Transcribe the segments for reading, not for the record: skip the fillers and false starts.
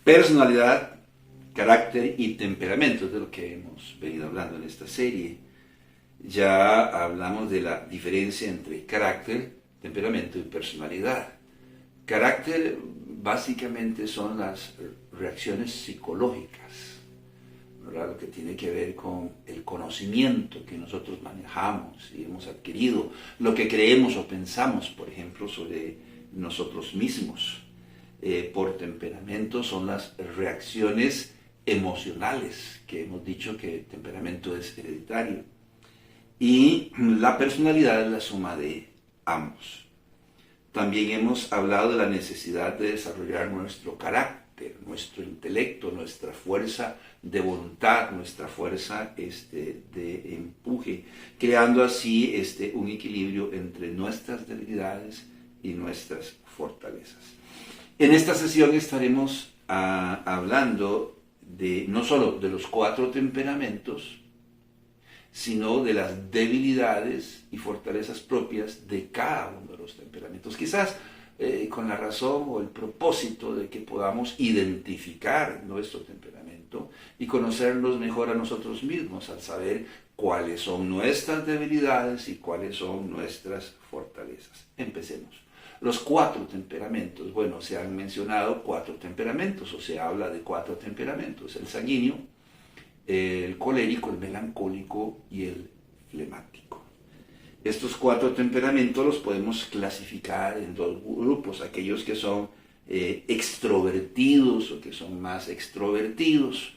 Personalidad, carácter y temperamento, es de lo que hemos venido hablando en esta serie. Ya hablamos de la diferencia entre carácter, temperamento y personalidad. Carácter básicamente son las reacciones psicológicas, ¿verdad? Lo que tiene que ver con el conocimiento que nosotros manejamos y hemos adquirido, lo que creemos o pensamos, por ejemplo, sobre nosotros mismos. Por temperamento son las reacciones emocionales, que hemos dicho que el temperamento es hereditario. Y la personalidad es la suma de ambos. También hemos hablado de la necesidad de desarrollar nuestro carácter, nuestro intelecto, nuestra fuerza de voluntad, nuestra fuerza de empuje, creando así un equilibrio entre nuestras debilidades y nuestras fortalezas. En esta sesión estaremos hablando no solo de los 4 temperamentos, sino de las debilidades y fortalezas propias de cada uno de los temperamentos. Quizás con la razón o el propósito de que podamos identificar nuestro temperamento y conocernos mejor a nosotros mismos al saber cuáles son nuestras debilidades y cuáles son nuestras fortalezas. Empecemos. Los 4 temperamentos, bueno, se han mencionado 4 temperamentos, o se habla de 4 temperamentos: el sanguíneo, el colérico, el melancólico y el flemático. Estos 4 temperamentos los podemos clasificar en 2 grupos: aquellos que son extrovertidos o que son más extrovertidos,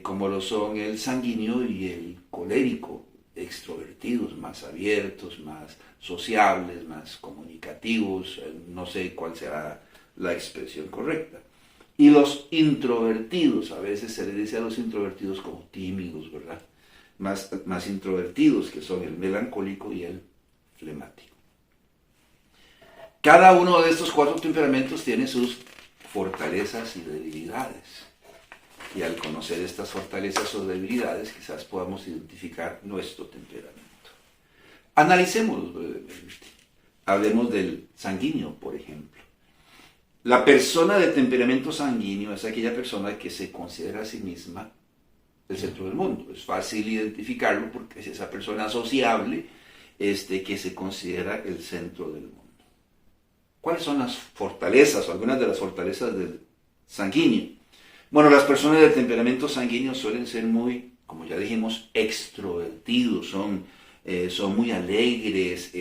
como lo son el sanguíneo y el colérico. Extrovertidos, más abiertos, más sociables, más comunicativos, no sé cuál será la expresión correcta. Y los introvertidos, a veces se les dice a los introvertidos como tímidos, ¿verdad? Más introvertidos, que son el melancólico y el flemático. Cada uno de estos 4 temperamentos tiene sus fortalezas y debilidades. Y al conocer estas fortalezas o debilidades, quizás podamos identificar nuestro temperamento. Analicémoslos brevemente. Hablemos del sanguíneo, por ejemplo. La persona de temperamento sanguíneo es aquella persona que se considera a sí misma el centro del mundo. Es fácil identificarlo porque es esa persona sociable que se considera el centro del mundo. ¿Cuáles son las fortalezas o algunas de las fortalezas del sanguíneo? Bueno, las personas de temperamento sanguíneo suelen ser muy, como ya dijimos, extrovertidos, son muy alegres,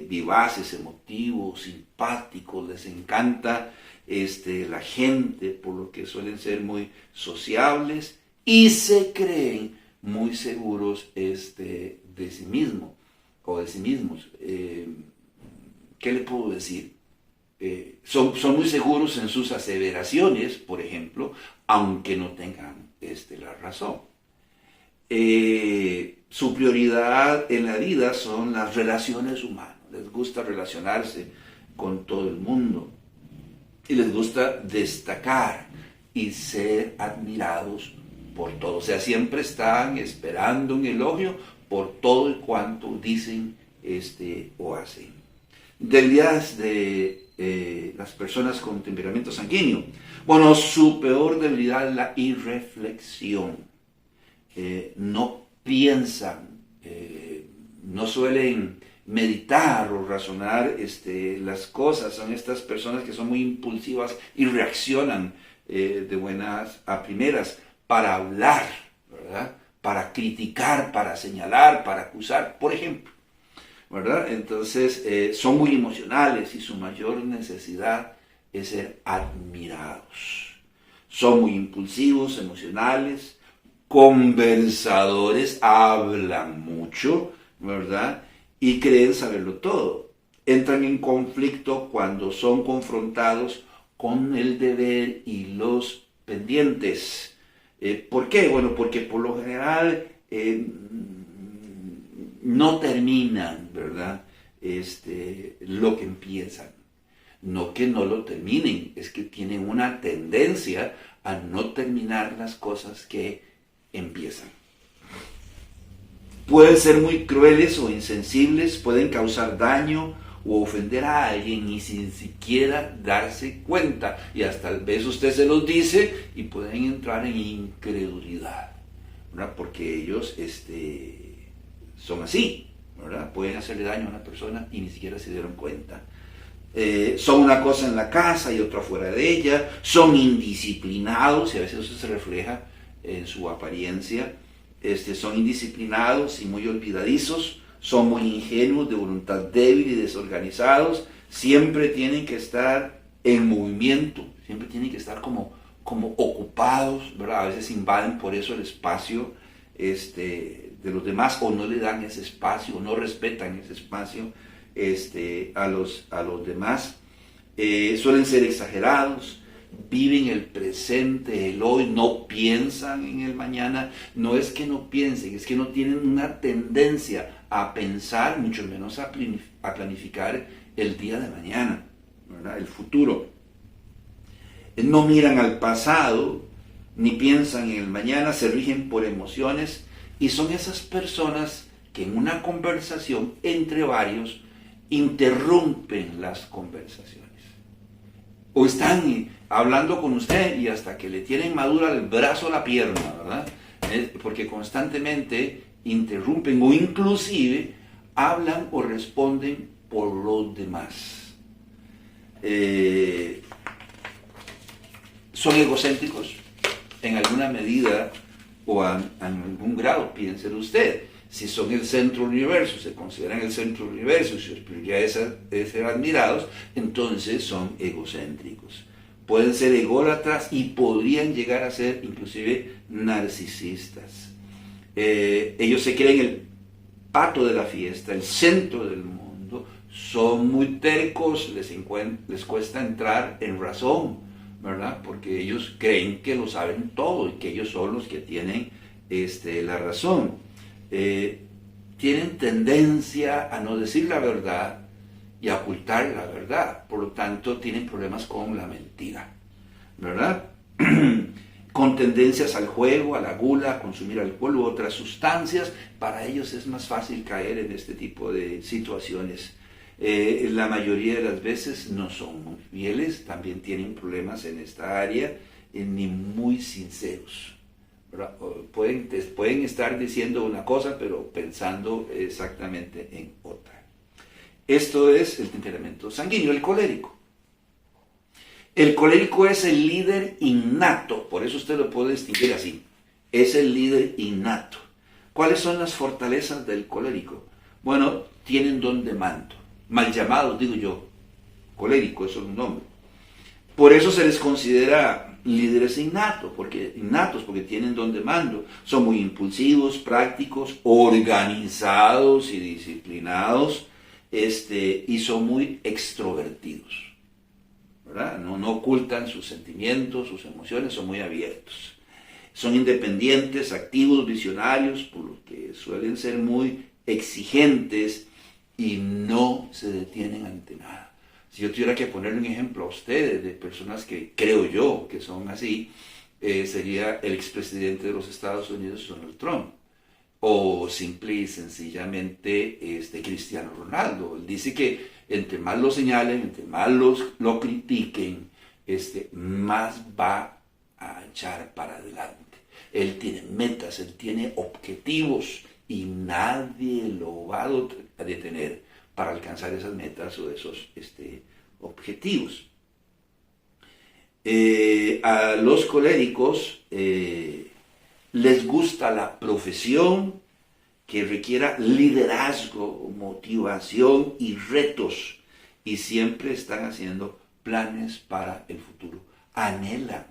vivaces, emotivos, simpáticos, les encanta la gente, por lo que suelen ser muy sociables y se creen muy seguros de sí mismo o de sí mismos. ¿Qué le puedo decir? Son muy seguros en sus aseveraciones, por ejemplo, aunque no tengan la razón. Su prioridad en la vida son las relaciones humanas. Les gusta relacionarse con todo el mundo y les gusta destacar y ser admirados por todo. O sea, siempre están esperando un elogio por todo y cuanto dicen o hacen. Debilidades de las personas con temperamento sanguíneo. Bueno, su peor debilidad es la irreflexión. No piensan, no suelen meditar o razonar las cosas. Son estas personas que son muy impulsivas y reaccionan de buenas a primeras para hablar, ¿verdad? Para criticar, para señalar, para acusar, por ejemplo, ¿verdad? Entonces son muy emocionales y su mayor necesidad es ser admirados. Son muy impulsivos, emocionales, conversadores, hablan mucho, ¿verdad? Y creen saberlo todo. Entran en conflicto cuando son confrontados con el deber y los pendientes. ¿Por qué? Bueno, porque por lo general no terminan, ¿verdad? Lo que empiezan. No que no lo terminen, es que tienen una tendencia a no terminar las cosas que empiezan. Pueden ser muy crueles o insensibles, pueden causar daño o ofender a alguien y sin siquiera darse cuenta. Y hasta tal vez usted se los dice y pueden entrar en incredulidad, ¿verdad? Porque ellos son así, ¿verdad? Pueden hacerle daño a una persona y ni siquiera se dieron cuenta. Son una cosa en la casa y otra fuera de ella, son indisciplinados y a veces eso se refleja en su apariencia. Son indisciplinados y muy olvidadizos, son muy ingenuos, de voluntad débil y desorganizados, siempre tienen que estar en movimiento, siempre tienen que estar como ocupados, ¿verdad? A veces invaden por eso el espacio de los demás, o no le dan ese espacio, o no respetan ese espacio a los demás. Suelen ser exagerados, viven el presente, el hoy, no piensan en el mañana. No es que no piensen, es que no tienen una tendencia a pensar, mucho menos a planificar el día de mañana, ¿verdad? El futuro. No miran al pasado, ni piensan en el mañana, se rigen por emociones, y son esas personas que en una conversación entre varios interrumpen las conversaciones. O están hablando con usted y hasta que le tienen madura el brazo o la pierna, ¿verdad? Porque constantemente interrumpen o inclusive hablan o responden por los demás. Son egocéntricos en alguna medida o en algún grado, piénselo usted. Si son el centro del universo, se consideran el centro del universo y sus prioridades es ser admirados, entonces son egocéntricos. Pueden ser ególatras y podrían llegar a ser inclusive narcisistas. Ellos se creen el pato de la fiesta, el centro del mundo, son muy tercos, les cuesta entrar en razón, ¿verdad? Porque ellos creen que lo saben todo y que ellos son los que tienen la razón. Tienen tendencia a no decir la verdad y a ocultar la verdad, por lo tanto tienen problemas con la mentira, ¿verdad? Con tendencias al juego, a la gula, a consumir alcohol u otras sustancias. Para ellos es más fácil caer en este tipo de situaciones. La mayoría de las veces no son muy fieles, también tienen problemas en esta área, ni muy sinceros. Pueden estar diciendo una cosa, pero pensando exactamente en otra. Esto es el temperamento sanguíneo, el colérico. El colérico es el líder innato, por eso usted lo puede distinguir así. Es el líder innato. ¿Cuáles son las fortalezas del colérico? Bueno, tienen don de mando. Mal llamados, digo yo. Colérico, eso es un nombre. Por eso se les considera líderes innatos, porque tienen don de mando. Son muy impulsivos, prácticos, organizados y disciplinados, y son muy extrovertidos, ¿verdad? No ocultan sus sentimientos, sus emociones, son muy abiertos. Son independientes, activos, visionarios, por lo que suelen ser muy exigentes y no se detienen ante nada. Si yo tuviera que ponerle un ejemplo a ustedes de personas que creo yo que son así, sería el expresidente de los Estados Unidos, Donald Trump, o simple y sencillamente Cristiano Ronaldo. Él dice que entre más lo señalen, entre más lo critiquen, más va a echar para adelante. Él tiene metas, él tiene objetivos y nadie lo va a detener para alcanzar esas metas o esos objetivos. A los coléricos les gusta la profesión que requiera liderazgo, motivación y retos, y siempre están haciendo planes para el futuro. Anhelan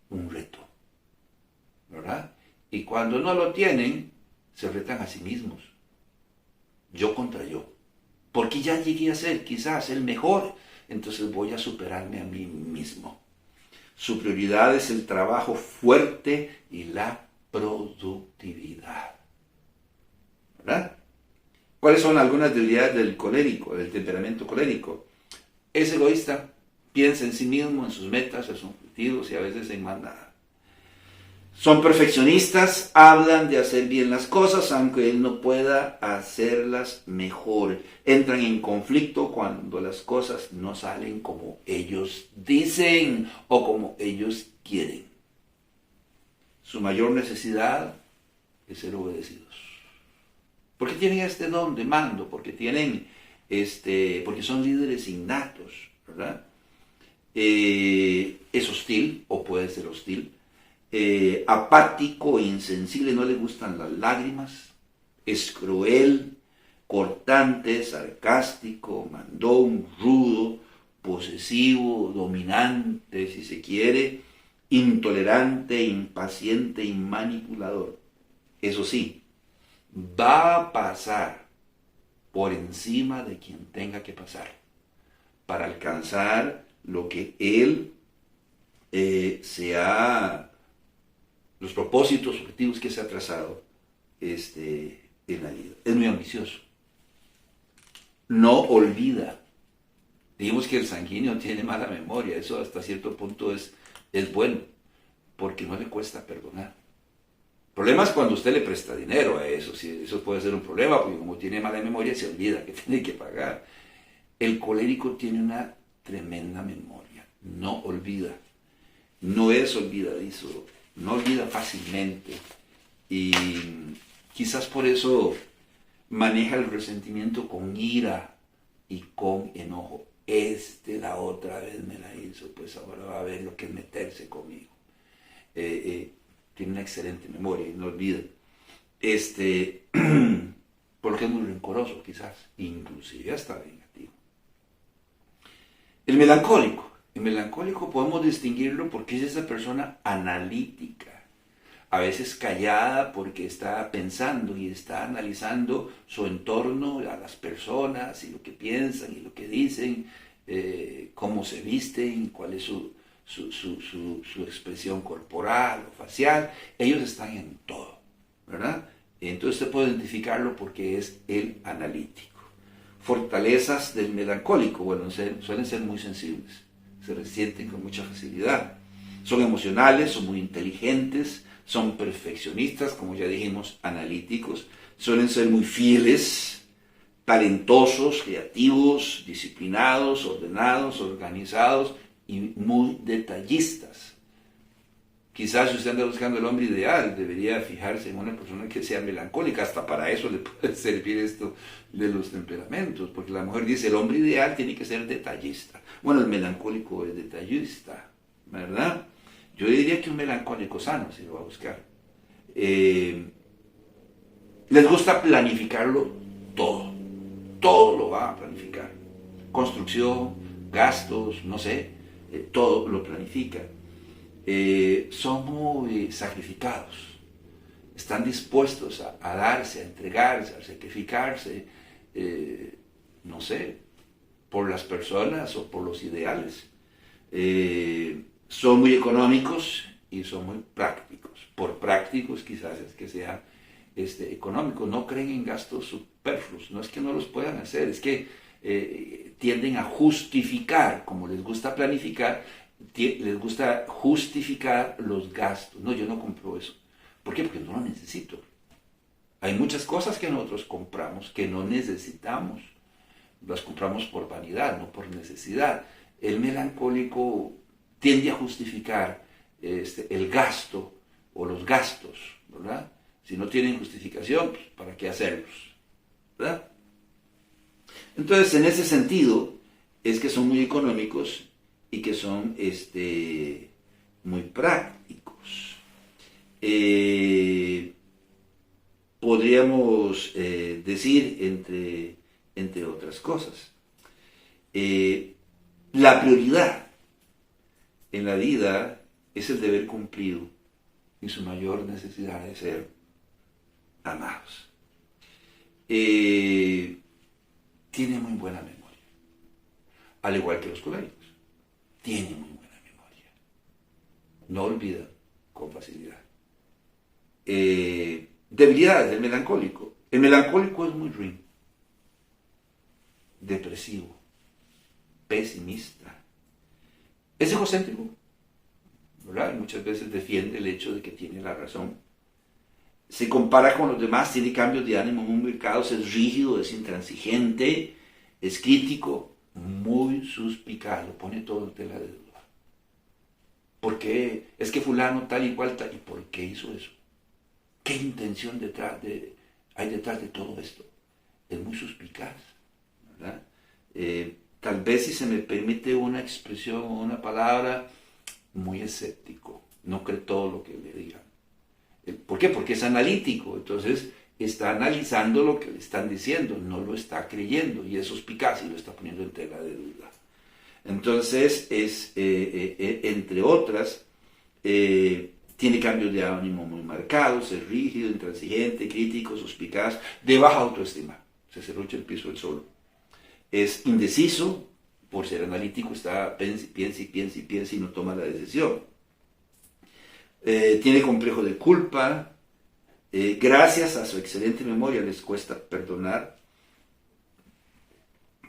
un reto, ¿verdad? Y cuando no lo tienen, se retan a sí mismos. Yo contra yo. Porque ya llegué a ser quizás el mejor, entonces voy a superarme a mí mismo. Su prioridad es el trabajo fuerte y la productividad, ¿verdad? ¿Cuáles son algunas debilidades del colérico, del temperamento colérico? Es egoísta, piensa en sí mismo, en sus metas, en sus objetivos y a veces en más nada. Son perfeccionistas, hablan de hacer bien las cosas, aunque él no pueda hacerlas mejor. Entran en conflicto cuando las cosas no salen como ellos dicen o como ellos quieren. Su mayor necesidad es ser obedecidos. Porque tienen este don de mando, porque porque son líderes innatos, ¿verdad? Es hostil o puede ser hostil. Apático e insensible, no le gustan las lágrimas, es cruel, cortante, sarcástico, mandón, rudo, posesivo, dominante, si se quiere, intolerante, impaciente y manipulador. Eso sí, va a pasar por encima de quien tenga que pasar para alcanzar lo que él los propósitos, objetivos que se ha trazado en la vida. Es muy ambicioso. No olvida. Digamos que el sanguíneo tiene mala memoria. Eso hasta cierto punto es bueno, porque no le cuesta perdonar. El problema es cuando usted le presta dinero a eso. Sí, eso puede ser un problema, porque como tiene mala memoria, se olvida que tiene que pagar. El colérico tiene una tremenda memoria. No olvida. No es olvidadizo. No olvida fácilmente y quizás por eso maneja el resentimiento con ira y con enojo. La otra vez me la hizo, pues ahora va a ver lo que es meterse conmigo. Tiene una excelente memoria y no olvida. Porque es muy rencoroso quizás, inclusive hasta vengativo. El melancólico. El melancólico podemos distinguirlo porque es esa persona analítica, a veces callada porque está pensando y está analizando su entorno, a las personas y lo que piensan y lo que dicen, cómo se visten, cuál es su expresión corporal o facial. Ellos están en todo, ¿verdad? Entonces usted puede identificarlo porque es el analítico. Fortalezas del melancólico, bueno, suelen ser muy sensibles. Se resienten con mucha facilidad. Son emocionales, son muy inteligentes, son perfeccionistas, como ya dijimos, analíticos, suelen ser muy fieles, talentosos, creativos, disciplinados, ordenados, organizados y muy detallistas. Quizás si usted anda buscando el hombre ideal, debería fijarse en una persona que sea melancólica. Hasta para eso le puede servir esto de los temperamentos, porque la mujer dice, el hombre ideal tiene que ser detallista. Bueno, el melancólico es detallista, ¿verdad? Yo diría que un melancólico sano, si lo va a buscar. Les gusta planificarlo todo. Todo lo va a planificar. Construcción, gastos, no sé, todo lo planifica. Son muy sacrificados, están dispuestos a darse, a entregarse, a sacrificarse, no sé, por las personas o por los ideales. Son muy económicos y son muy prácticos. Por prácticos quizás es que sea económicos, no creen en gastos superfluos, no es que no los puedan hacer, es que tienden a justificar, como les gusta planificar, les gusta justificar los gastos. No, yo no compro eso. ¿Por qué? Porque no lo necesito. Hay muchas cosas que nosotros compramos que no necesitamos. Las compramos por vanidad, no por necesidad. El melancólico tiende a justificar el gasto o los gastos, ¿verdad? Si no tienen justificación, pues, ¿para qué hacerlos? ¿Verdad? Entonces, en ese sentido, es que son muy económicos y que son muy prácticos. Podríamos decir, entre otras cosas, la prioridad en la vida es el deber cumplido y su mayor necesidad de ser amados. Tiene muy buena memoria, al igual que los coléricos. Tiene muy buena memoria. No olvida con facilidad. Debilidades del melancólico. El melancólico es muy ruin, depresivo, pesimista. Es egocéntrico. ¿verdad? Y muchas veces defiende el hecho de que tiene la razón. Se compara con los demás, tiene cambios de ánimo muy marcados, es rígido, es intransigente, es crítico, muy suspicaz, lo pone todo en tela de duda. ¿Por qué? Es que fulano tal y cual tal. ¿Y por qué hizo eso? ¿Qué intención hay detrás de todo esto? Es muy suspicaz, ¿verdad? Tal vez, si se me permite una expresión o una palabra, muy escéptico. No cree todo lo que le digan. ¿Por qué? Porque es analítico. Entonces está analizando lo que le están diciendo, no lo está creyendo, y es suspicaz y lo está poniendo en tela de duda. Entonces entre otras, tiene cambios de ánimo muy marcados, es rígido, intransigente, crítico, suspicaz, de baja autoestima, se serrucha el piso del solo. Es indeciso, por ser analítico, piensa y no toma la decisión. Tiene complejo de culpa, gracias a su excelente memoria les cuesta perdonar,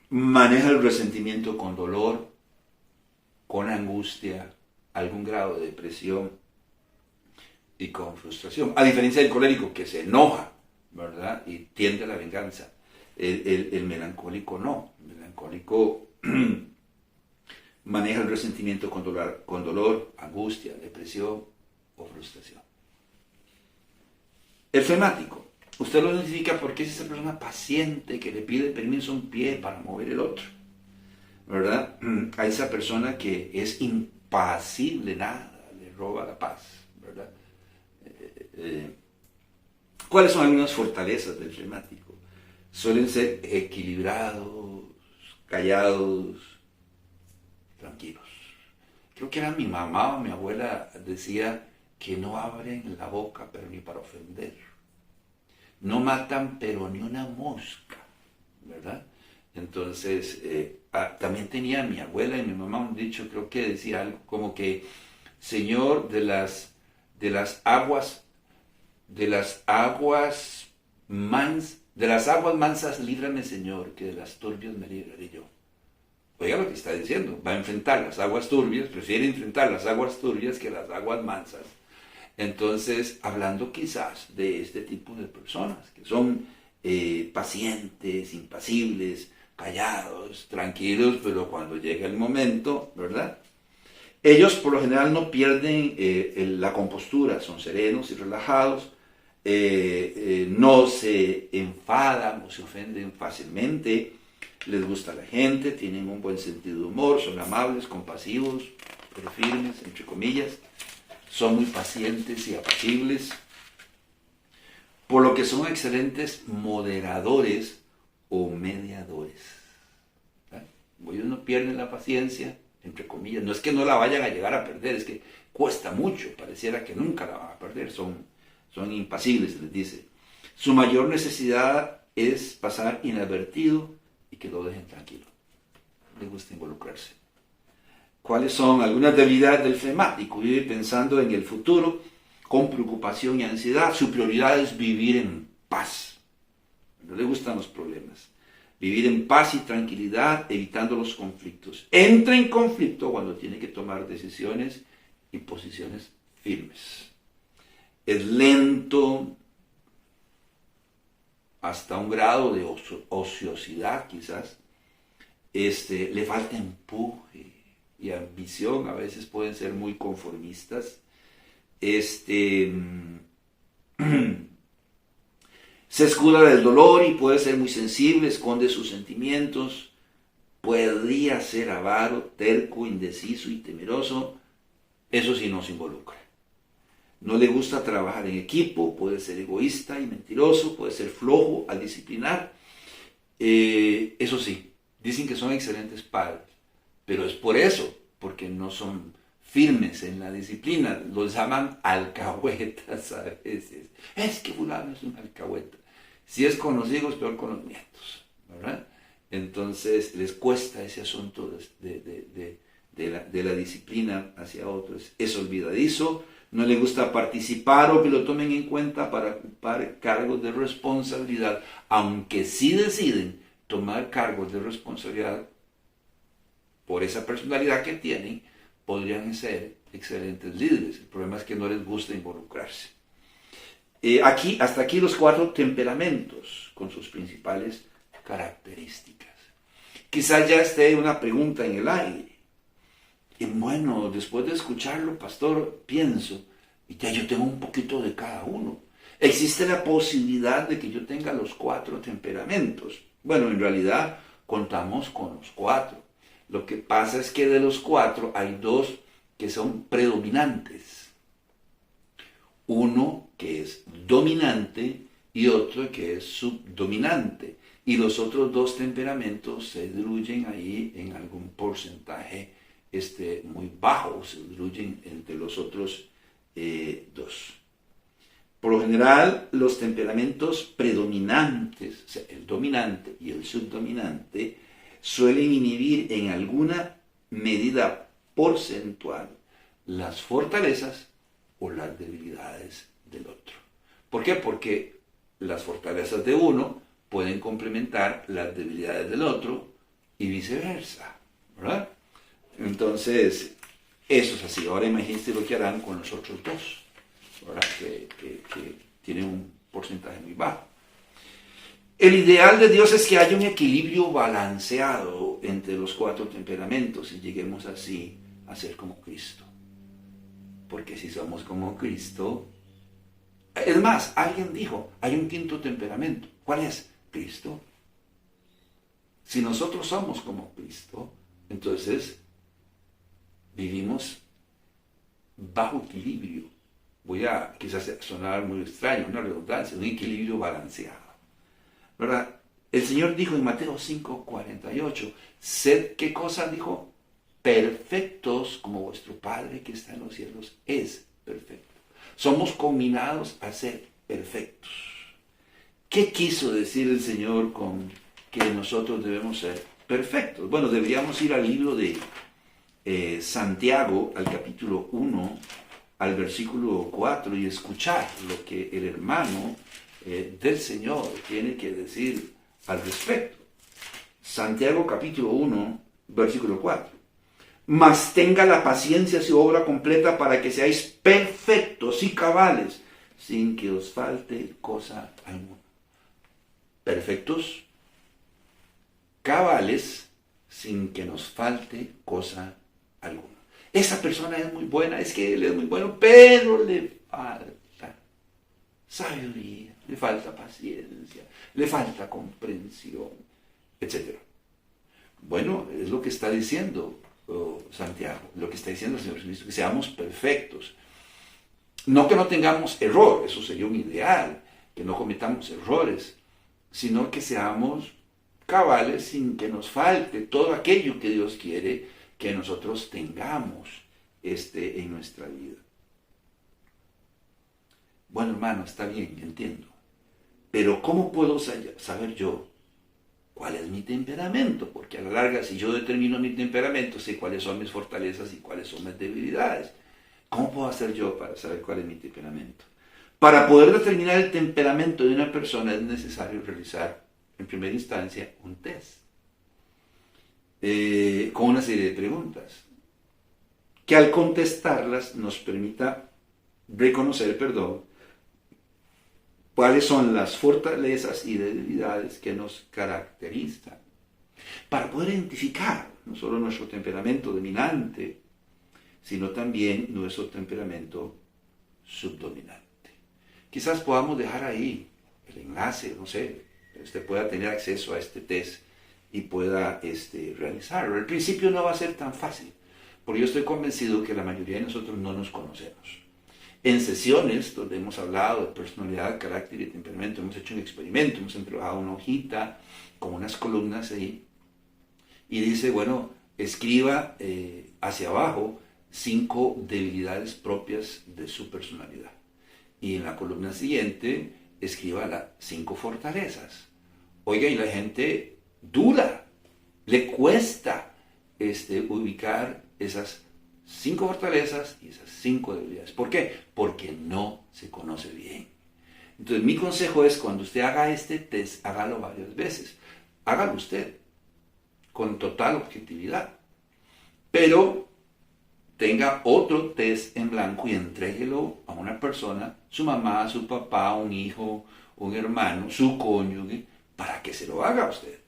maneja el resentimiento con dolor, con angustia, algún grado de depresión y con frustración. A diferencia del colérico, que se enoja, ¿verdad? Y tiende a la venganza. El melancólico no. El melancólico maneja el resentimiento con dolor, angustia, depresión o frustración. El flemático. Usted lo identifica porque es esa persona paciente que le pide permiso a un pie para mover el otro, ¿verdad? A esa persona que es impasible, nada le roba la paz, ¿verdad? ¿Cuáles son algunas fortalezas del flemático? Suelen ser equilibrados, callados, tranquilos. Creo que era mi mamá o mi abuela decía que no abren la boca, pero ni para ofender. No matan, pero ni una mosca, ¿verdad? Entonces, también tenía mi abuela y mi mamá un dicho, creo que decía algo como que, Señor, de las aguas mansas líbrame, Señor, que de las turbias me libraré yo. Oiga lo que está diciendo, va a enfrentar las aguas turbias, prefiere enfrentar las aguas turbias que las aguas mansas. Entonces, hablando quizás de este tipo de personas, que son pacientes, impasibles, callados, tranquilos, pero cuando llega el momento, ¿verdad? Ellos por lo general no pierden la compostura, son serenos y relajados, no se enfadan o se ofenden fácilmente, les gusta la gente, tienen un buen sentido de humor, son amables, compasivos, pero firmes, entre comillas, son muy pacientes y apacibles, por lo que son excelentes moderadores o mediadores. Ellos no pierden la paciencia, entre comillas, no es que no la vayan a llegar a perder, es que cuesta mucho, pareciera que nunca la van a perder, son impasibles, les dice. Su mayor necesidad es pasar inadvertido y que lo dejen tranquilo. Les gusta involucrarse. ¿Cuáles son algunas debilidades del flemático? Vive pensando en el futuro con preocupación y ansiedad. Su prioridad es vivir en paz. No le gustan los problemas. Vivir en paz y tranquilidad, evitando los conflictos. Entra en conflicto cuando tiene que tomar decisiones y posiciones firmes. Es lento hasta un grado de ociosidad quizás. Le falta empuje y ambición, a veces pueden ser muy conformistas. Se escuda del dolor y puede ser muy sensible, esconde sus sentimientos, podría ser avaro, terco, indeciso y temeroso. Eso sí, no se involucra. No le gusta trabajar en equipo, puede ser egoísta y mentiroso, puede ser flojo al disciplinar. Eso sí, dicen que son excelentes padres, pero es por eso, porque no son firmes en la disciplina, los llaman alcahuetas a veces. Es que fulano es un alcahueta. Si es con los hijos, peor con los nietos, ¿verdad? Entonces les cuesta ese asunto de la disciplina hacia otros. Es olvidadizo, no le gusta participar o que lo tomen en cuenta para ocupar cargos de responsabilidad, aunque sí deciden tomar cargos de responsabilidad por esa personalidad que tienen, podrían ser excelentes líderes. El problema es que no les gusta involucrarse. Hasta aquí los 4 temperamentos con sus principales características. Quizás ya esté una pregunta en el aire. Y bueno, después de escucharlo, pastor, pienso, y ya yo tengo un poquito de cada uno. ¿Existe la posibilidad de que yo tenga los 4 temperamentos? Bueno, en realidad contamos con los 4. Lo que pasa es que de los 4 hay 2 que son predominantes. Uno que es dominante y otro que es subdominante. Y los otros 2 temperamentos se diluyen ahí en algún porcentaje muy bajo, se diluyen entre los otros 2. Por lo general, los temperamentos predominantes, o sea, el dominante y el subdominante, suelen inhibir en alguna medida porcentual las fortalezas o las debilidades del otro. ¿Por qué? Porque las fortalezas de uno pueden complementar las debilidades del otro y viceversa, ¿verdad? Entonces, eso es así. Ahora imagínense lo que harán con los otros 2, ¿verdad? Que tienen un porcentaje muy bajo. El ideal de Dios es que haya un equilibrio balanceado entre los 4 temperamentos y lleguemos así a ser como Cristo. Porque si somos como Cristo... Es más, alguien dijo, hay un 5º temperamento. ¿Cuál es? Cristo. Si nosotros somos como Cristo, entonces vivimos bajo equilibrio. Voy a quizás sonar muy extraño, una redundancia, un equilibrio balanceado, ¿verdad? El Señor dijo en Mateo 5:48, sed, ¿qué cosa dijo? Perfectos como vuestro Padre que está en los cielos es perfecto. Somos combinados a ser perfectos. ¿Qué quiso decir el Señor con que nosotros debemos ser perfectos? Bueno, deberíamos ir al libro de Santiago, al capítulo 1, al versículo 4 y escuchar lo que el hermano del Señor tiene que decir al respecto. Santiago capítulo 1, versículo 4. Mas tenga la paciencia su obra completa para que seáis perfectos y cabales, sin que os falte cosa alguna. Perfectos, cabales, sin que nos falte cosa alguna. Esa persona es muy buena, es que él es muy bueno, pero le falta sabiduría, le falta paciencia, le falta comprensión, etc. Bueno, es lo que está diciendo Santiago, lo que está diciendo el Señor Jesucristo, que seamos perfectos. No que no tengamos error, eso sería un ideal, que no cometamos errores, sino que seamos cabales sin que nos falte todo aquello que Dios quiere que nosotros tengamos en nuestra vida. Bueno, hermano, está bien, entiendo. Pero ¿cómo puedo saber yo cuál es mi temperamento? Porque a la larga, si yo determino mi temperamento, sé cuáles son mis fortalezas y cuáles son mis debilidades. ¿Cómo puedo hacer yo para saber cuál es mi temperamento? Para poder determinar el temperamento de una persona es necesario realizar, en primera instancia, un test. Con una serie de preguntas, que al contestarlas nos permita reconocer, cuáles son las fortalezas y debilidades que nos caracterizan, para poder identificar no solo nuestro temperamento dominante, sino también nuestro temperamento subdominante. Quizás podamos dejar ahí el enlace, no sé, usted pueda tener acceso a este test y pueda realizarlo. Al principio no va a ser tan fácil, porque yo estoy convencido que la mayoría de nosotros no nos conocemos. En sesiones donde hemos hablado de personalidad, carácter y temperamento, hemos hecho un experimento, hemos trabajado una hojita con unas columnas ahí, y dice, bueno, escriba hacia abajo 5 debilidades propias de su personalidad. Y en la columna siguiente, escriba las 5 fortalezas. Oiga, y la gente duda, le cuesta ubicar esas 5 fortalezas y esas 5 debilidades. ¿Por qué? Porque no se conoce bien. Entonces mi consejo es, cuando usted haga este test, hágalo varias veces. Hágalo usted con total objetividad. Pero tenga otro test en blanco y entréguelo a una persona, su mamá, su papá, un hijo, un hermano, su cónyuge, para que se lo haga a usted.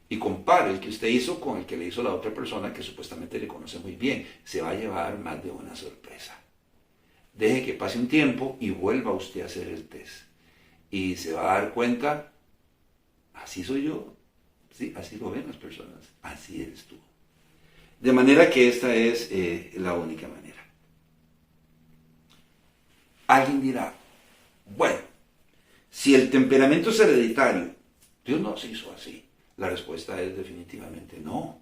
Y compare el que usted hizo con el que le hizo la otra persona que supuestamente le conoce muy bien. Se va a llevar más de una sorpresa. Deje que pase un tiempo y vuelva usted a hacer el test. Y se va a dar cuenta, así soy yo. Sí, así lo ven las personas. Así eres tú. De manera que esta es la única manera. Alguien dirá, bueno, si el temperamento es hereditario, Dios no se hizo así. La respuesta es definitivamente no.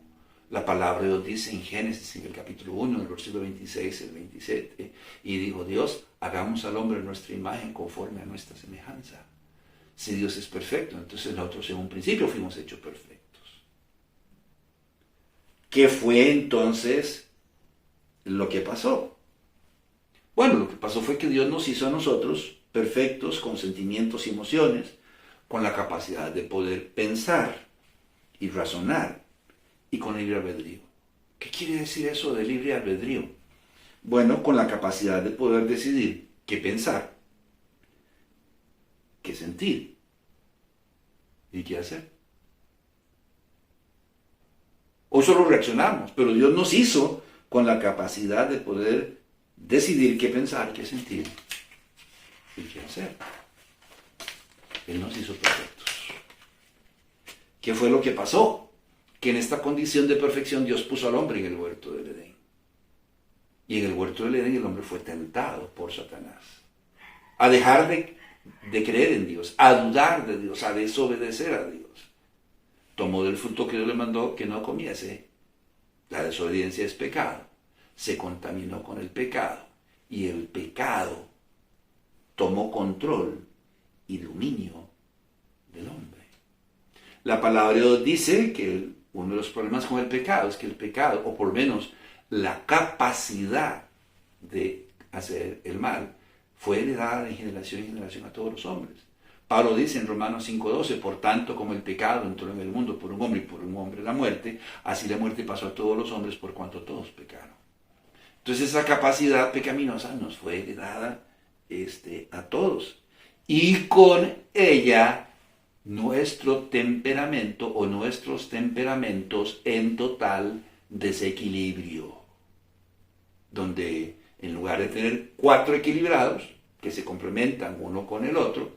La palabra de Dios dice en Génesis, en el capítulo 1, en el versículo 26, el 27, y dijo Dios, hagamos al hombre nuestra imagen conforme a nuestra semejanza. Si Dios es perfecto, entonces nosotros en un principio fuimos hechos perfectos. ¿Qué fue entonces lo que pasó? Bueno, lo que pasó fue que Dios nos hizo a nosotros perfectos, con sentimientos y emociones, con la capacidad de poder pensar y razonar, y con libre albedrío. ¿Qué quiere decir eso de libre albedrío? Bueno, con la capacidad de poder decidir qué pensar, qué sentir y qué hacer. Hoy solo reaccionamos, pero Dios nos hizo con la capacidad de poder decidir qué pensar, qué sentir y qué hacer. Él nos hizo perfectos. ¿Qué fue lo que pasó? Que en esta condición de perfección Dios puso al hombre en el huerto del Edén. Y en el huerto del Edén el hombre fue tentado por Satanás a dejar de creer en Dios, a dudar de Dios, a desobedecer a Dios. Tomó del fruto que Dios le mandó que no comiese. La desobediencia es pecado. Se contaminó con el pecado. Y el pecado tomó control y dominio del hombre. La palabra de Dios dice que uno de los problemas con el pecado es que el pecado, o por lo menos la capacidad de hacer el mal, fue heredada de generación en generación a todos los hombres. Pablo dice en Romanos 5:12, por tanto como el pecado entró en el mundo por un hombre y por un hombre la muerte, así la muerte pasó a todos los hombres por cuanto todos pecaron. Entonces esa capacidad pecaminosa nos fue heredada a todos. Y con ella nuestro temperamento o nuestros temperamentos en total desequilibrio. Donde en lugar de tener 4 equilibrados que se complementan uno con el otro,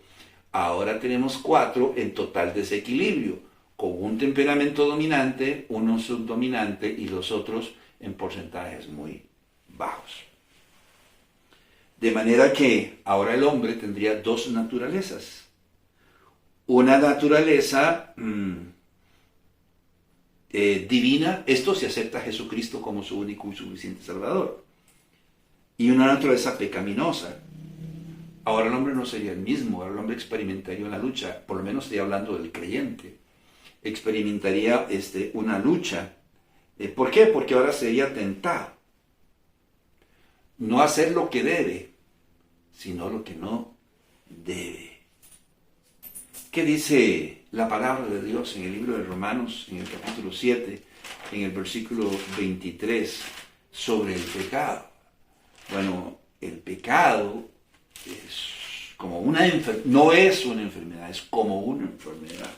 ahora tenemos 4 en total desequilibrio, con un temperamento dominante, uno subdominante y los otros en porcentajes muy bajos. De manera que ahora el hombre tendría 2 naturalezas. Una naturaleza divina, esto se acepta a Jesucristo como su único y suficiente Salvador. Y una naturaleza pecaminosa. Ahora el hombre no sería el mismo, ahora el hombre experimentaría una lucha, por lo menos estoy hablando del creyente, experimentaría una lucha. ¿Por qué? Porque ahora sería tentado. No hacer lo que debe, sino lo que no debe. ¿Qué dice la palabra de Dios en el libro de Romanos, en el capítulo 7, en el versículo 23, sobre el pecado? Bueno, el pecado es como una enfermedad, no es una enfermedad, es como una enfermedad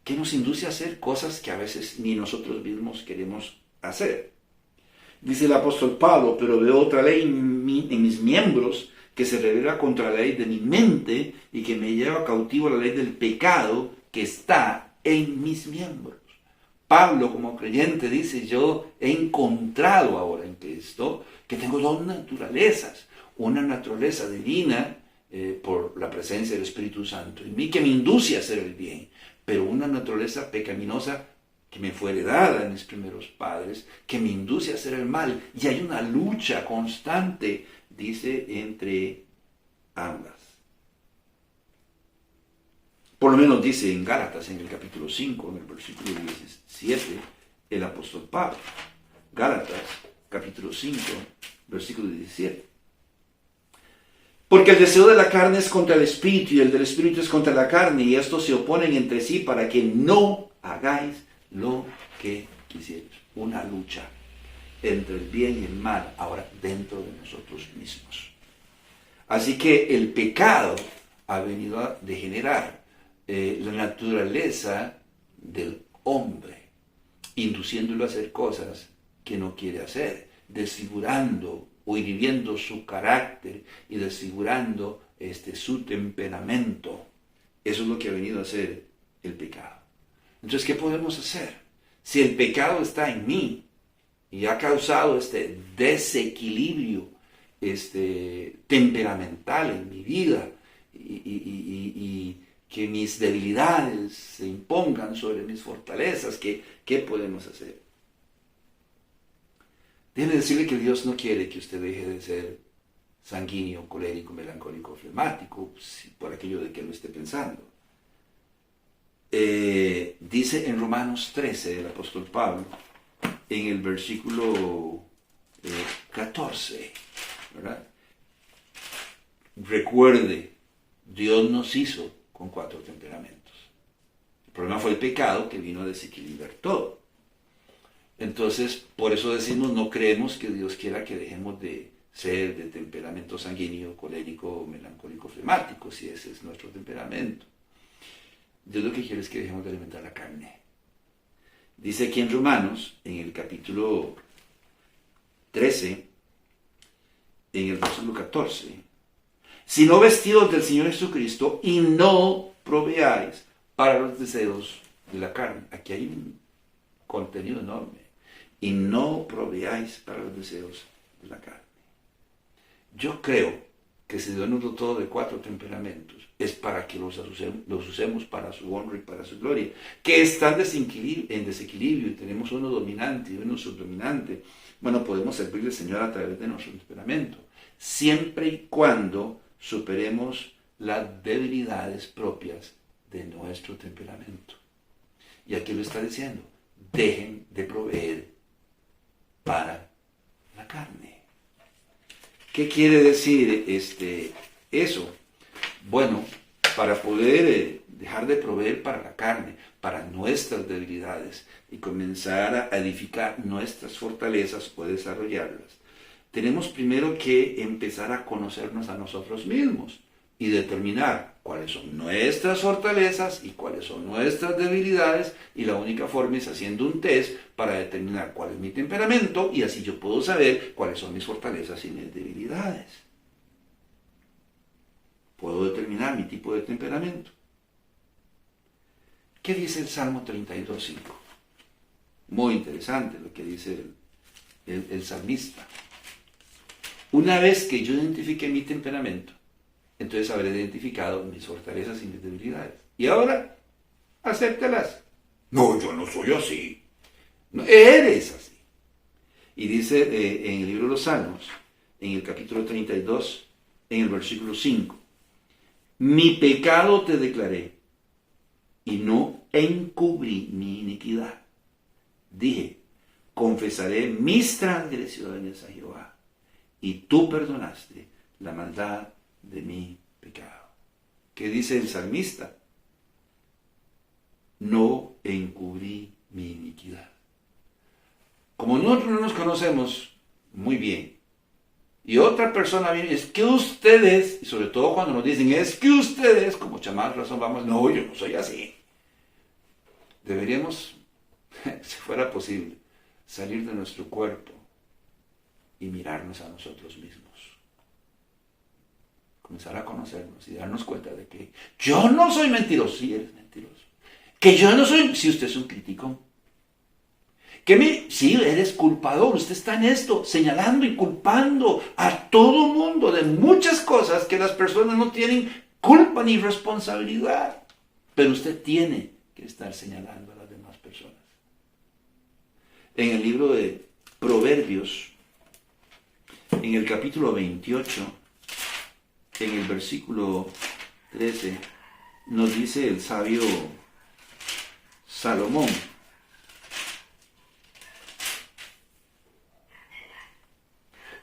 que nos induce a hacer cosas que a veces ni nosotros mismos queremos hacer. Dice el apóstol Pablo, pero veo otra ley en mis miembros que se revela contra la ley de mi mente y que me lleva cautivo a la ley del pecado que está en mis miembros. Pablo, como creyente, dice, yo he encontrado ahora en Cristo que tengo 2 naturalezas. Una naturaleza divina por la presencia del Espíritu Santo en mí que me induce a hacer el bien, pero una naturaleza pecaminosa que me fue heredada en mis primeros padres, que me induce a hacer el mal. Y hay una lucha constante, dice, entre ambas. Por lo menos dice en Gálatas, en el capítulo 5, en el versículo 17, el apóstol Pablo. Gálatas, capítulo 5, versículo 17. Porque el deseo de la carne es contra el espíritu y el del espíritu es contra la carne, y estos se oponen entre sí para que no hagáis lo que quisierais. Una lucha entre el bien y el mal, ahora dentro de nosotros mismos. Así que el pecado ha venido a degenerar la naturaleza del hombre, induciéndolo a hacer cosas que no quiere hacer, desfigurando o inhibiendo su carácter y desfigurando su temperamento. Eso es lo que ha venido a hacer el pecado. Entonces, ¿qué podemos hacer? Si el pecado está en mí y ha causado este desequilibrio temperamental en mi vida y que mis debilidades se impongan sobre mis fortalezas, ¿qué podemos hacer? Déjeme decirle que Dios no quiere que usted deje de ser sanguíneo, colérico, melancólico, flemático, por aquello de que lo esté pensando. Dice en Romanos 13 el apóstol Pablo, en el versículo 14, ¿verdad? Recuerde, Dios nos hizo con 4 temperamentos. El problema fue el pecado que vino a desequilibrar todo. Entonces, por eso decimos, no creemos que Dios quiera que dejemos de ser de temperamento sanguíneo, colérico, melancólico, flemático, si ese es nuestro temperamento. Dios lo que quiere es que dejemos de alimentar la carne. Dice aquí en Romanos, en el capítulo 13, en el versículo 14, sino vestidos del Señor Jesucristo y no proveáis para los deseos de la carne. Aquí hay un contenido enorme. Y no proveáis para los deseos de la carne. Yo creo que si Dios nos dotó de 4 temperamentos, es para que los usemos para su honra y para su gloria. Que están en desequilibrio y tenemos uno dominante y uno subdominante. Bueno, podemos servirle al Señor a través de nuestro temperamento, siempre y cuando superemos las debilidades propias de nuestro temperamento. Y aquí lo está diciendo, dejen de proveer para la carne. ¿Qué quiere decir eso? Bueno, para poder dejar de proveer para la carne, para nuestras debilidades y comenzar a edificar nuestras fortalezas o desarrollarlas, tenemos primero que empezar a conocernos a nosotros mismos y determinar cuáles son nuestras fortalezas y cuáles son nuestras debilidades, y la única forma es haciendo un test para determinar cuál es mi temperamento, y así yo puedo saber cuáles son mis fortalezas y mis debilidades. Puedo determinar mi tipo de temperamento. ¿Qué dice el Salmo 32:5? Muy interesante lo que dice el salmista. Una vez que yo identifique mi temperamento, entonces habré identificado mis fortalezas y mis debilidades. Y ahora, acéptalas. No, yo no soy así. No, eres así. Y dice en el libro de los Salmos, en el capítulo 32, en el versículo 5, mi pecado te declaré y no encubrí mi iniquidad. Dije, confesaré mis transgresiones a Jehová, y tú perdonaste la maldad de mi pecado. ¿Qué dice el salmista? No encubrí mi iniquidad. Como nosotros no nos conocemos muy bien, y otra persona viene, es que ustedes, y sobre todo cuando nos dicen, es que ustedes, como chamás razón vamos, no, yo no soy así. Deberíamos, si fuera posible, salir de nuestro cuerpo y mirarnos a nosotros mismos. Comenzar a conocernos y darnos cuenta de que yo no soy mentiroso, sí eres mentiroso. Que yo no soy, si usted es un crítico. Sí, eres culpador, usted está en esto, señalando y culpando a todo mundo de muchas cosas que las personas no tienen culpa ni responsabilidad. Pero usted tiene que estar señalando a las demás personas. En el libro de Proverbios, en el capítulo 28, en el versículo 13, nos dice el sabio Salomón: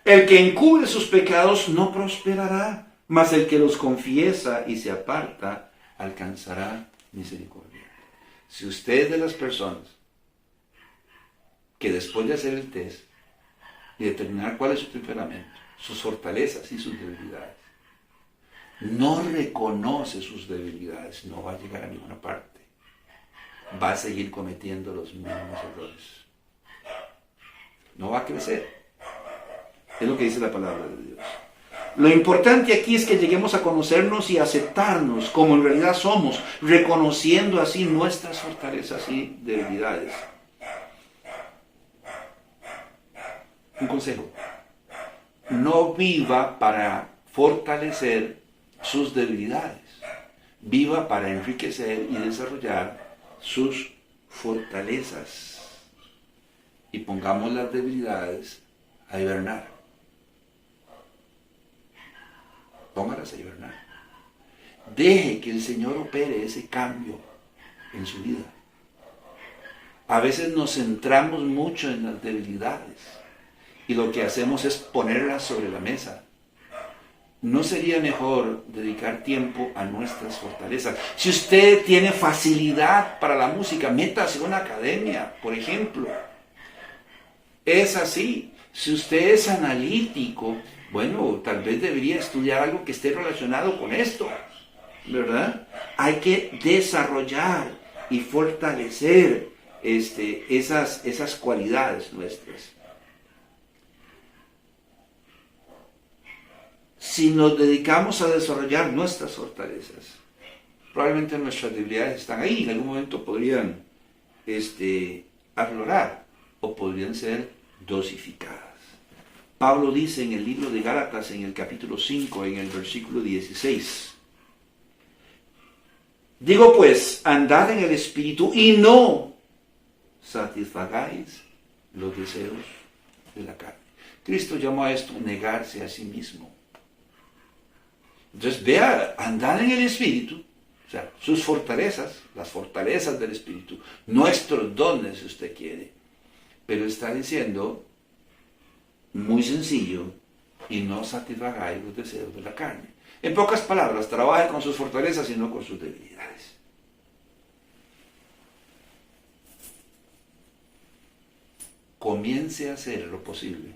el que encubre sus pecados no prosperará, mas el que los confiesa y se aparta alcanzará misericordia. Si usted es de las personas que después de hacer el test y determinar cuál es su temperamento, sus fortalezas y sus debilidades, no reconoce sus debilidades, no va a llegar a ninguna parte. Va a seguir cometiendo los mismos errores. No va a crecer. Es lo que dice la palabra de Dios. Lo importante aquí es que lleguemos a conocernos y aceptarnos como en realidad somos, reconociendo así nuestras fortalezas y debilidades. Un consejo: no viva para fortalecer sus debilidades, viva para enriquecer y desarrollar sus fortalezas. Y pongamos las debilidades a hibernar. Póngalas a hibernar. Deje que el Señor opere ese cambio en su vida. A veces nos centramos mucho en las debilidades y lo que hacemos es ponerlas sobre la mesa. ¿No sería mejor dedicar tiempo a nuestras fortalezas? Si usted tiene facilidad para la música, métase a una academia, por ejemplo. Es así. Si usted es analítico, bueno, tal vez debería estudiar algo que esté relacionado con esto, ¿verdad? Hay que desarrollar y fortalecer esas cualidades nuestras. Si nos dedicamos a desarrollar nuestras fortalezas, probablemente nuestras debilidades están ahí, en algún momento podrían aflorar o podrían ser dosificadas. Pablo dice en el libro de Gálatas, en el capítulo 5, en el versículo 16, digo pues, andad en el Espíritu y no satisfagáis los deseos de la carne. Cristo llamó a esto negarse a sí mismo. Entonces vea, andar en el Espíritu, o sea, sus fortalezas, las fortalezas del Espíritu, nuestros dones si usted quiere, pero está diciendo, muy sencillo, y no satisfagáis los deseos de la carne. En pocas palabras, trabaje con sus fortalezas y no con sus debilidades. Comience a hacer lo posible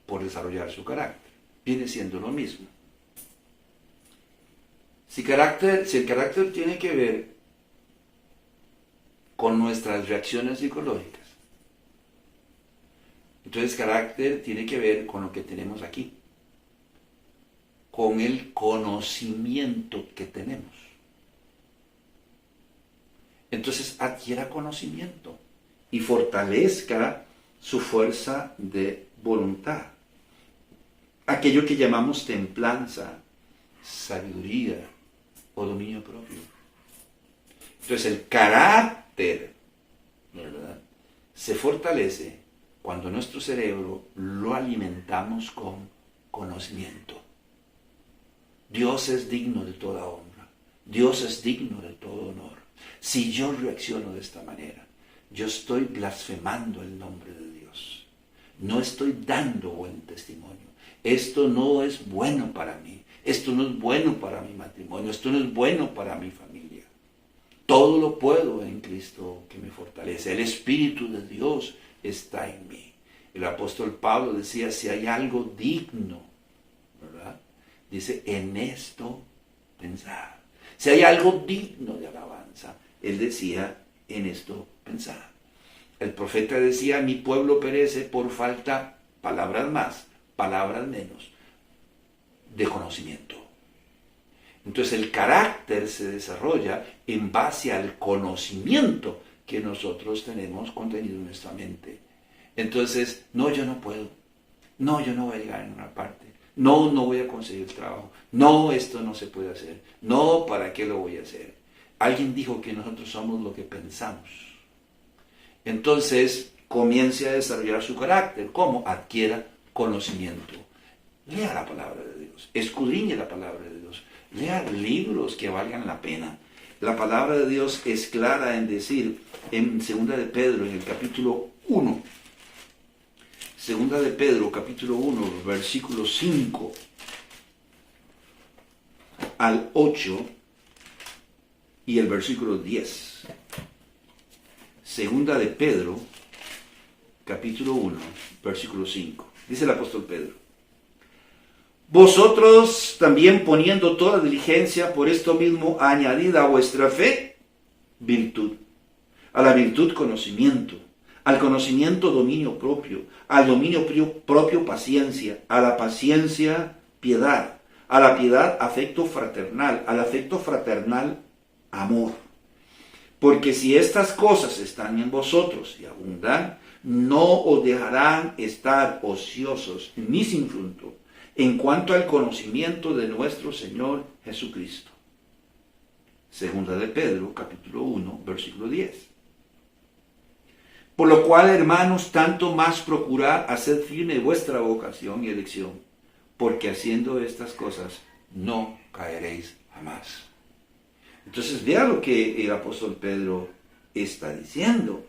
por desarrollar su carácter. Viene siendo lo mismo. Si el carácter tiene que ver con nuestras reacciones psicológicas, entonces carácter tiene que ver con lo que tenemos aquí, con el conocimiento que tenemos. Entonces adquiera conocimiento y fortalezca su fuerza de voluntad. Aquello que llamamos templanza, sabiduría o dominio propio. Entonces el carácter, ¿verdad?, se fortalece cuando nuestro cerebro lo alimentamos con conocimiento. Dios es digno de toda honra. Dios es digno de todo honor. Si yo reacciono de esta manera, yo estoy blasfemando el nombre de Dios. No estoy dando buen testimonio. Esto no es bueno para mí. Esto no es bueno para mi matrimonio. Esto no es bueno para mi familia. Todo lo puedo en Cristo que me fortalece. El Espíritu de Dios está en mí. El apóstol Pablo decía, si hay algo digno, ¿verdad?, dice, en esto pensar. Si hay algo digno de alabanza, él decía, en esto pensar. El profeta decía, mi pueblo perece por falta, palabras más, palabras menos, de conocimiento. Entonces el carácter se desarrolla en base al conocimiento que nosotros tenemos contenido en nuestra mente. Entonces, no, yo no puedo. No, yo no voy a llegar a ninguna parte. No, no voy a conseguir trabajo. No, esto no se puede hacer. No, ¿para qué lo voy a hacer? Alguien dijo que nosotros somos lo que pensamos. Entonces, comience a desarrollar su carácter. ¿Cómo? Adquiera conocimiento. Lea la palabra de Dios. Escudriñe la palabra de Dios. Lea libros que valgan la pena. La palabra de Dios es clara en decir, en 2 de Pedro, en el capítulo 1, 2 de Pedro, capítulo 1, versículo 5 al 8 y el versículo 10. 2 de Pedro, capítulo 1, versículo 5. Dice el apóstol Pedro: vosotros también, poniendo toda diligencia, por esto mismo añadid a vuestra fe virtud, a la virtud conocimiento, al conocimiento dominio propio, al dominio propio paciencia, a la paciencia piedad, a la piedad afecto fraternal, al afecto fraternal amor. Porque si estas cosas están en vosotros y abundan, no os dejarán estar ociosos ni sin fruto en cuanto al conocimiento de nuestro Señor Jesucristo. Segunda de Pedro, capítulo 1, versículo 10. Por lo cual, hermanos, tanto más procurad hacer firme vuestra vocación y elección, porque haciendo estas cosas no caeréis jamás. Entonces, vea lo que el apóstol Pedro está diciendo.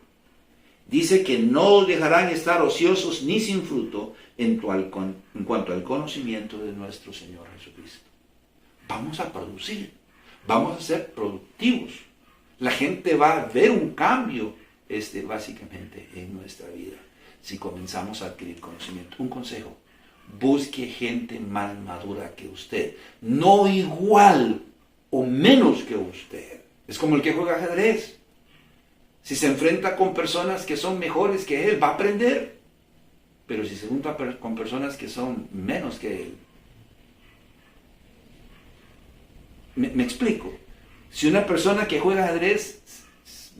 Dice que no dejarán estar ociosos ni sin fruto en cuanto al conocimiento de nuestro Señor Jesucristo. Vamos a producir, vamos a ser productivos. La gente va a ver un cambio básicamente en nuestra vida si comenzamos a adquirir conocimiento. Un consejo: busque gente más madura que usted, no igual o menos que usted. Es como el que juega ajedrez. Si se enfrenta con personas que son mejores que él, va a aprender. Pero si se junta con personas que son menos que él, me explico. Si una persona que juega ajedrez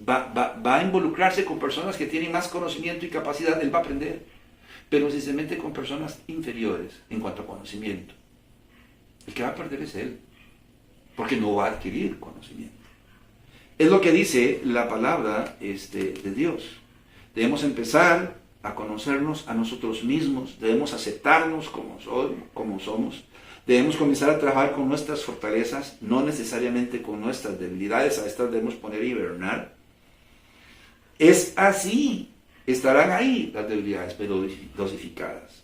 va a involucrarse con personas que tienen más conocimiento y capacidad, él va a aprender. Pero si se mete con personas inferiores en cuanto a conocimiento, el que va a perder es él, porque no va a adquirir conocimiento. Es lo que dice la palabra de Dios. Debemos empezar a conocernos a nosotros mismos, debemos aceptarnos como somos, debemos comenzar a trabajar con nuestras fortalezas, no necesariamente con nuestras debilidades. A estas debemos poner y hibernar. Es así, estarán ahí las debilidades, pero dosificadas.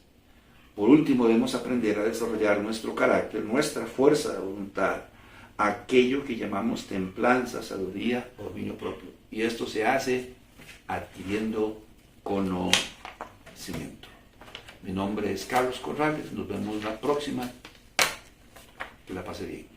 Por último, debemos aprender a desarrollar nuestro carácter, nuestra fuerza de voluntad, aquello que llamamos templanza, sabiduría o dominio propio. Y esto se hace adquiriendo conocimiento. Mi nombre es Carlos Corrales, nos vemos la próxima. Que la pase bien.